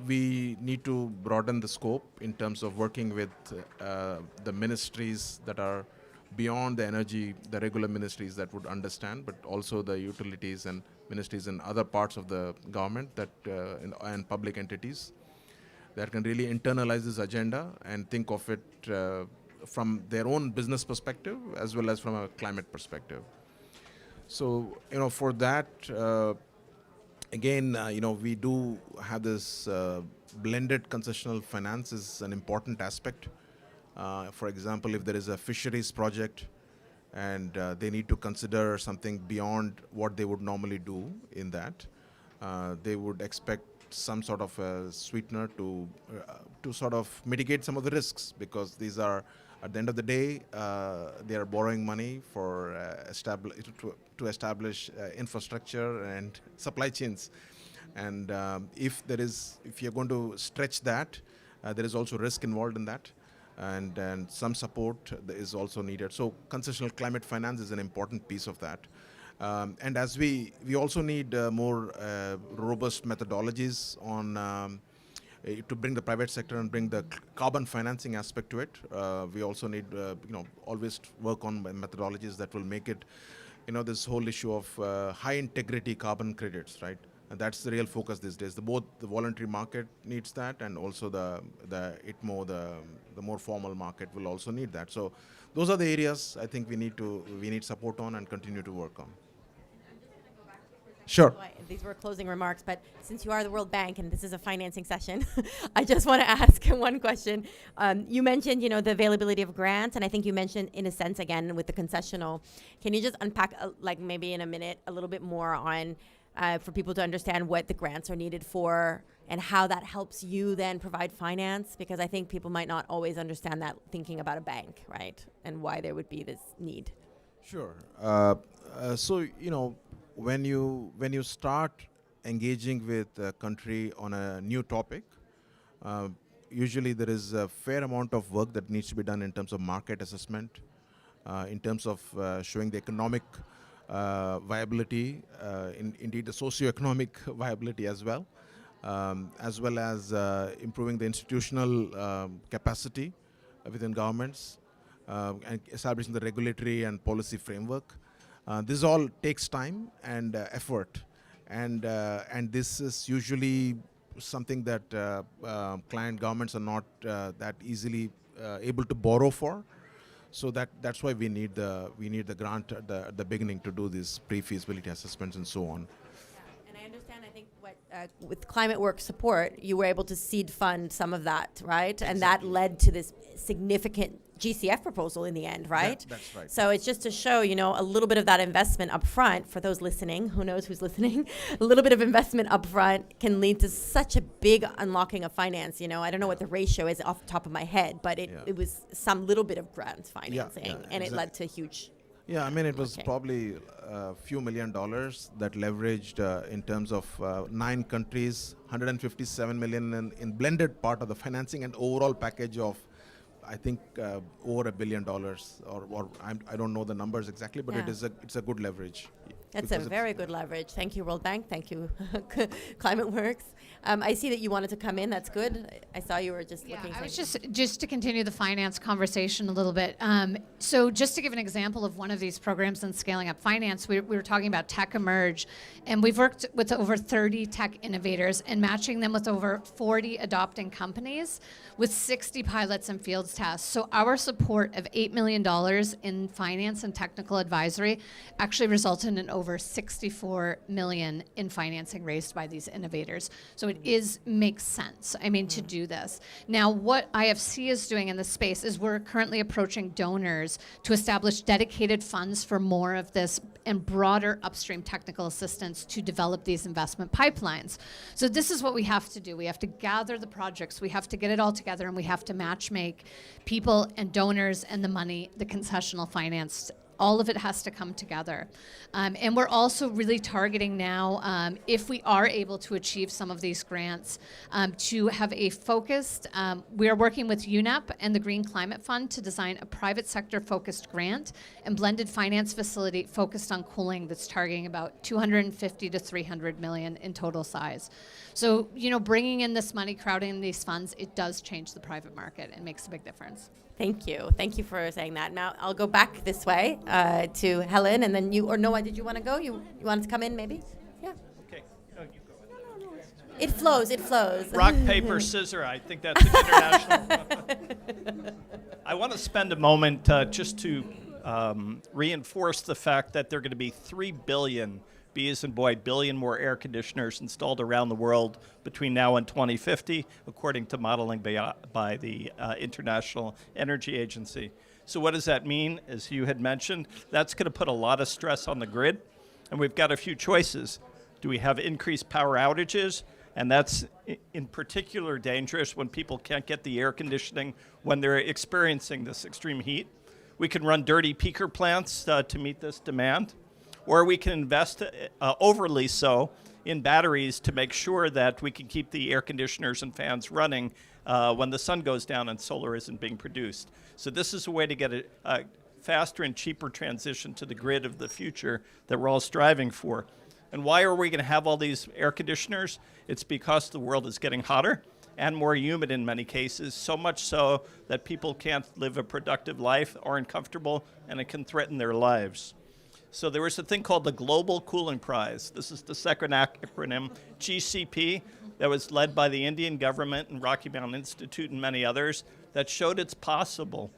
B: we need to broaden the scope in terms of working with the ministries that are beyond the energy, the regular ministries that would understand, but also the utilities and ministries in other parts of the government that and public entities that can really internalize this agenda and think of it from their own business perspective as well as from a climate perspective. So, for that, again, we do have this blended concessional finance is an important aspect. For example, if there is a fisheries project and they need to consider something beyond what they would normally do in that, they would expect some sort of a sweetener to sort of mitigate some of the risks, because these are, at the end of the day, they are borrowing money for to establish infrastructure and supply chains. And if you're going to stretch that, there is also risk involved in that, and some support is also needed. So concessional climate finance is an important piece of that. And as we also need more robust methodologies on to bring the private sector and bring the carbon financing aspect to it. We also need, always work on methodologies that will make it, this whole issue of high integrity carbon credits, right? And that's the real focus these days. Both the voluntary market needs that, and also the more formal market will also need that. So those are the areas I think we need support on and continue to work on. Sure.
A: These were closing remarks, but since you are the World Bank and this is a financing session, I just want to ask one question. You mentioned, the availability of grants, and I think you mentioned, in a sense, again, with the concessional. Can you just unpack, maybe in a minute, a little bit more on, for people to understand what the grants are needed for and how that helps you then provide finance? Because I think people might not always understand that thinking about a bank, right? And why there would be this need.
B: Sure. When you start engaging with a country on a new topic, usually there is a fair amount of work that needs to be done in terms of market assessment, in terms of showing the economic viability, indeed the socio-economic viability as well as improving the institutional capacity within governments, and establishing the regulatory and policy framework. This all takes time and effort, and this is usually something that client governments are not that easily able to borrow for. So that's why we need the grant at the beginning to do these pre-feasibility assessments and so on.
A: And I understand, I think, what with Climate Work support, you were able to seed fund some of that, right? And that led to this significant GCF proposal in the end, right?
B: That's right.
A: So it's just to show, a little bit of that investment up front for those listening, who knows who's listening, a little bit of investment up front can lead to such a big unlocking of finance. I don't know what the ratio is off the top of my head, but it was some little bit of grant financing, and it led to huge.
B: Yeah, I mean, it was
A: Okay.
B: probably a few $1 million that leveraged in terms of 9 countries, 157 million in blended part of the financing and overall package of, I think, over $1 billion, or I don't know the numbers exactly, but
A: Yeah.
B: it's a good leverage.
A: That's a
B: because
A: very good leverage. Thank you, World Bank. Thank you, Climate Works. I see that you wanted to come in. That's good. I saw you were just looking.
F: I was
A: something.
F: just to continue the finance conversation a little bit. So just to give an example of one of these programs in scaling up finance, we were talking about Tech Emerge, and we've worked with over 30 tech innovators and matching them with over 40 adopting companies with 60 pilots and fields tests. So our support of $8 million in finance and technical advisory actually resulted in over $64 million in financing raised by these innovators. So it makes sense, to do this. Now, what IFC is doing in this space is we're currently approaching donors to establish dedicated funds for more of this and broader upstream technical assistance to develop these investment pipelines. So this is what we have to do. We have to gather the projects, we have to get it all together, and we have to match make people and donors and the money, the concessional finance. All of it has to come together. And we're also really targeting now, if we are able to achieve some of these grants, to have a focused, we are working with UNEP and the Green Climate Fund to design a private sector focused grant and blended finance facility focused on cooling that's targeting about 250 to 300 million in total size. So, bringing in this money, crowding in these funds, it does change the private market and makes a big difference.
A: Thank you. Thank you for saying that. Now I'll go back this way to Helen, and then you, or Noah, did you want to go? You wanted to come in, maybe? Yeah.
E: Okay. No, you go ahead.
A: It flows. It flows.
E: Rock, paper, scissors. I think that's an international. I want to spend a moment just to reinforce the fact that there are going to be 3 billion, B as in boy, billion more air conditioners installed around the world between now and 2050, according to modeling by the International Energy Agency. So what does that mean? As you had mentioned, that's going to put a lot of stress on the grid, and we've got a few choices. Do we have increased power outages? And that's in particular dangerous when people can't get the air conditioning when they're experiencing this extreme heat. We can run dirty peaker plants to meet this demand, or we can invest overly so in batteries to make sure that we can keep the air conditioners and fans running when the sun goes down and solar isn't being produced. So this is a way to get a faster and cheaper transition to the grid of the future that we're all striving for. And why are we going to have all these air conditioners? It's because the world is getting hotter and more humid in many cases, so much so that people can't live a productive life, aren't comfortable, and it can threaten their lives. So there was a thing called the Global Cooling Prize. This is the second acronym, GCP, that was led by the Indian government and Rocky Mountain Institute and many others, that showed it's possible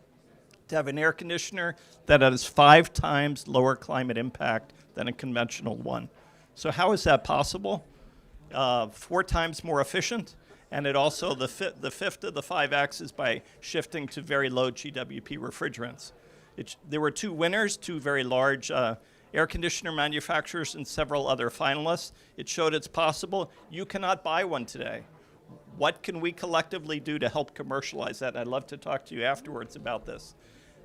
E: to have an air conditioner that has 5 times lower climate impact than a conventional one. So how is that possible? 4 times more efficient, and it also, the fifth of the 5X is by shifting to very low GWP refrigerants. There were 2 winners, 2 very large air conditioner manufacturers and several other finalists. It showed it's possible. You cannot buy one today. What can we collectively do to help commercialize that? I'd love to talk to you afterwards about this.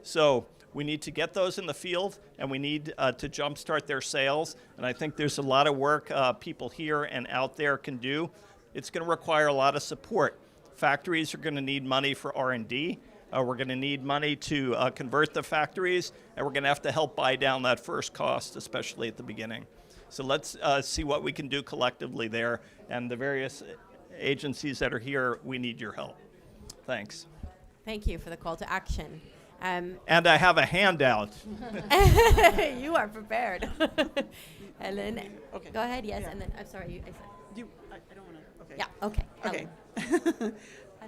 E: So we need to get those in the field, and we need to jumpstart their sales. And I think there's a lot of work people here and out there can do. It's going to require a lot of support. Factories are going to need money for R&D. We're going to need money to convert the factories, and we're going to have to help buy down that first cost, especially at the beginning. So let's see what we can do collectively there. And the various agencies that are here, we need your help. Thanks.
A: Thank you for the call to action.
E: And I have a handout.
A: You are prepared. Helen,
G: Okay.
A: go ahead. Yes,
G: Yeah.
A: and then I'm sorry. I said,
G: I don't want to. Okay.
A: yeah. Okay.
G: Okay.
A: Helen. I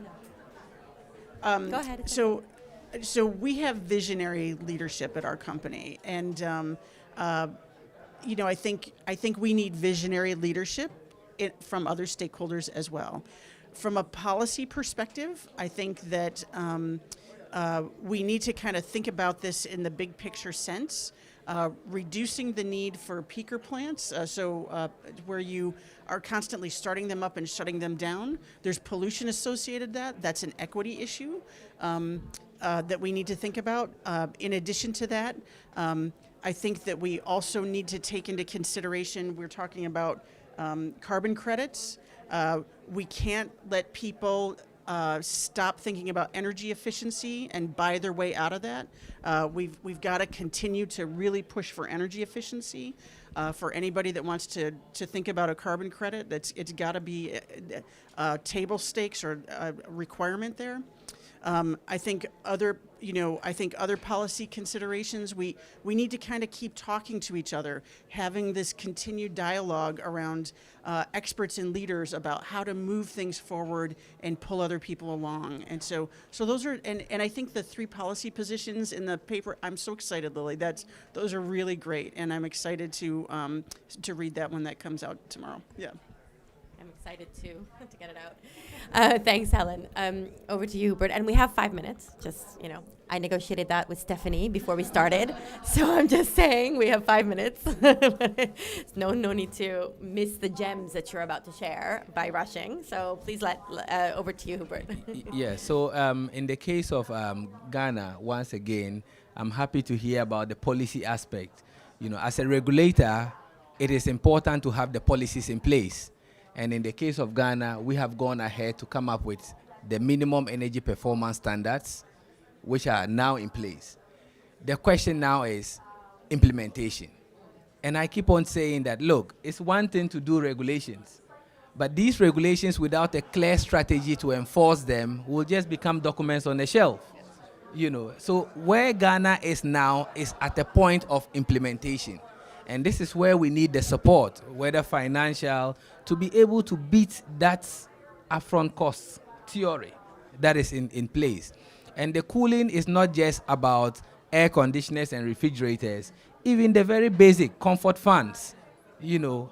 A: know. Go ahead. it's okay.
G: So we have visionary leadership at our company, and I think we need visionary leadership from other stakeholders as well. From a policy perspective, I think that we need to kind of think about this in the big picture sense. Reducing the need for peaker plants, where you are constantly starting them up and shutting them down. There's pollution associated that's an equity issue that we need to think about. In addition to that, I think that we also need to take into consideration, we're talking about carbon credits. We can't let people stop thinking about energy efficiency and buy their way out of that. We've got to continue to really push for energy efficiency. For anybody that wants to think about a carbon credit, it's got to be table stakes or a requirement there. I think other policy considerations, we need to kind of keep talking to each other, having this continued dialogue around experts and leaders about how to move things forward and pull other people along. And so those are, and I think the 3 policy positions in the paper, I'm so excited, Lily. Those are really great, and I'm excited to read that when that comes out tomorrow. Yeah.
A: I'm excited to get it out. Thanks, Helen. Over to you, Hubert. And we have 5 minutes. Just, I negotiated that with Stephanie before we started. So I'm just saying we have 5 minutes. no need to miss the gems that you're about to share by rushing. So please over to you, Hubert.
D: Yeah, so in the case of Ghana, once again, I'm happy to hear about the policy aspect. As a regulator, it is important to have the policies in place. And in the case of Ghana, we have gone ahead to come up with the minimum energy performance standards, which are now in place. The question now is implementation. And I keep on saying that, look, it's one thing to do regulations, but these regulations without a clear strategy to enforce them will just become documents on the shelf. So where Ghana is now is at the point of implementation. And this is where we need the support, whether financial, to be able to beat that upfront cost theory that is in place. And the cooling is not just about air conditioners and refrigerators. Even the very basic comfort fans,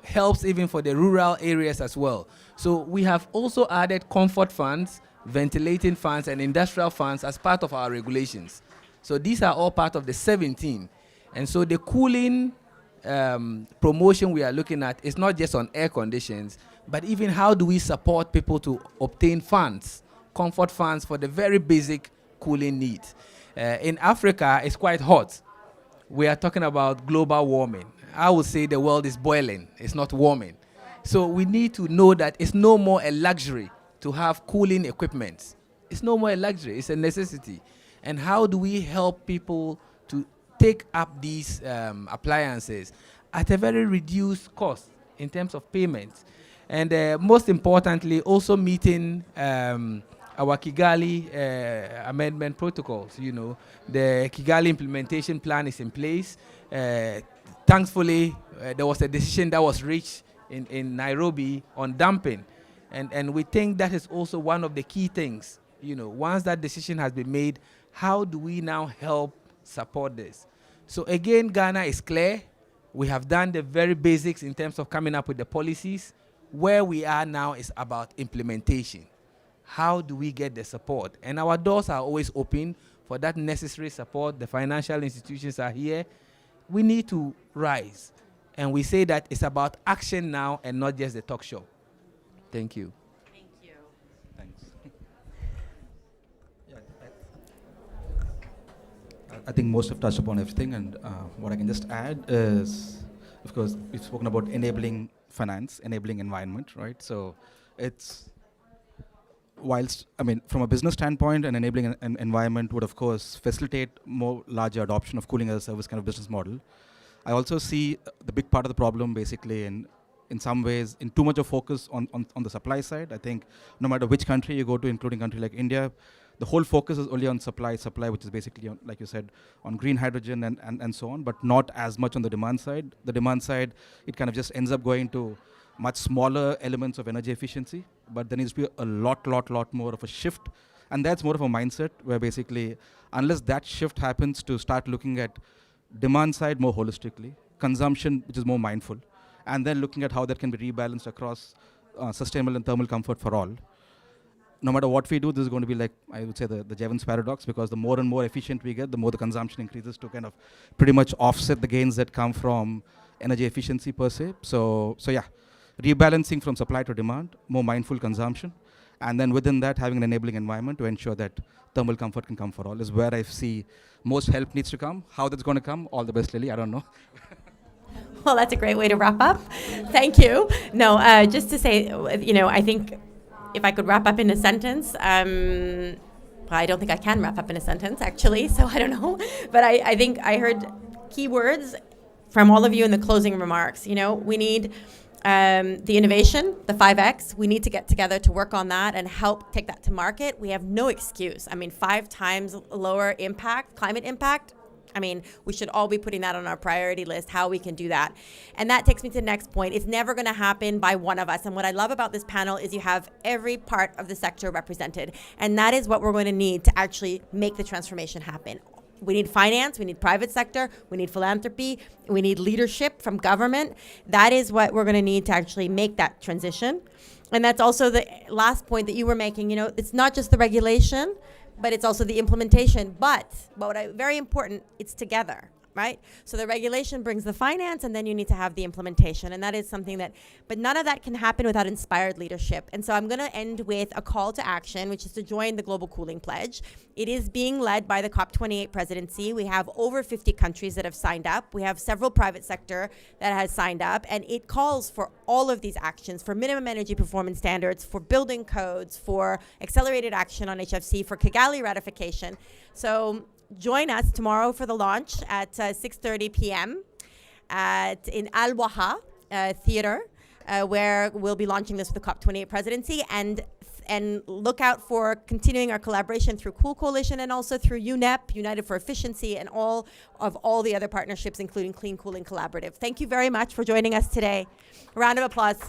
D: helps even for the rural areas as well. So we have also added comfort fans, ventilating fans, and industrial fans as part of our regulations. So these are all part of the 17. And so the cooling promotion we are looking at is not just on air conditions, but even how do we support people to obtain fans, comfort fans for the very basic cooling needs. In Africa, it's quite hot. We are talking about global warming. I would say the world is boiling, it's not warming. So we need to know that it's no more a luxury to have cooling equipment. It's no more a luxury, it's a necessity. And how do we help people to take up these appliances at a very reduced cost in terms of payments? And most importantly, also meeting our Kigali amendment protocols. The Kigali implementation plan is in place. Thankfully, there was a decision that was reached in Nairobi on dumping. And we think that is also one of the key things. Once that decision has been made, how do we now help support this? So again, Ghana is clear. We have done the very basics in terms of coming up with the policies. Where we are now is about implementation. How do we get the support? And our doors are always open for that necessary support. The financial institutions are here. We need to rise. And we say that it's about action now and not just the talk show. Thank you.
A: Thank you.
C: Thanks. I think most have touched upon everything, and what I can just add is, of course, we've spoken about enabling finance, enabling environment, right? So it's, whilst, from a business standpoint, an enabling an environment would, of course, facilitate more larger adoption of cooling as a service kind of business model. I also see the big part of the problem basically in some ways in too much of focus on the supply side. I think no matter which country you go to, including a country like India, the whole focus is only on supply, which is basically, like you said, on green hydrogen and so on, but not as much on the demand side. The demand side, it kind of just ends up going to much smaller elements of energy efficiency, but there needs to be a lot more of a shift. And that's more of a mindset where basically, unless that shift happens to start looking at demand side more holistically, consumption, which is more mindful, and then looking at how that can be rebalanced across sustainable and thermal comfort for all. No matter what we do, this is going to be like, I would say, the Jevons paradox, because the more and more efficient we get, the more the consumption increases to kind of pretty much offset the gains that come from energy efficiency per se. So yeah, rebalancing from supply to demand, more mindful consumption, and then within that, having an enabling environment to ensure that thermal comfort can come for all is where I see most help needs to come. How that's going to come, all the best, Lily, I don't know.
A: Well, that's a great way to wrap up. Thank you. No, just to say, I think if I could wrap up in a sentence, I don't think I can wrap up in a sentence, actually, so I don't know. But I think I heard key words from all of you in the closing remarks. We need the innovation, the 5X. We need to get together to work on that and help take that to market. We have no excuse. 5 times lower impact, climate impact. We should all be putting that on our priority list, how we can do that. And that takes me to the next point. It's never going to happen by one of us. And what I love about this panel is you have every part of the sector represented. And that is what we're going to need to actually make the transformation happen. We need finance, we need private sector, we need philanthropy, we need leadership from government. That is what we're going to need to actually make that transition. And that's also the last point that you were making. It's not just the regulation, but it's also the implementation. But very important, it's together, right? So the regulation brings the finance, and then you need to have the implementation. And that is something but none of that can happen without inspired leadership. And so I'm going to end with a call to action, which is to join the Global Cooling Pledge. It is being led by the COP28 presidency. We have over 50 countries that have signed up. We have several private sector that has signed up, and it calls for all of these actions, for minimum energy performance standards, for building codes, for accelerated action on HFC, for Kigali ratification. So join us tomorrow for the launch at 6:30 p.m. In Al Waha Theater, where we'll be launching this with the COP28 presidency, and look out for continuing our collaboration through Cool Coalition and also through UNEP, United for Efficiency, and all the other partnerships, including Clean Cooling Collaborative. Thank you very much for joining us today. A round of applause.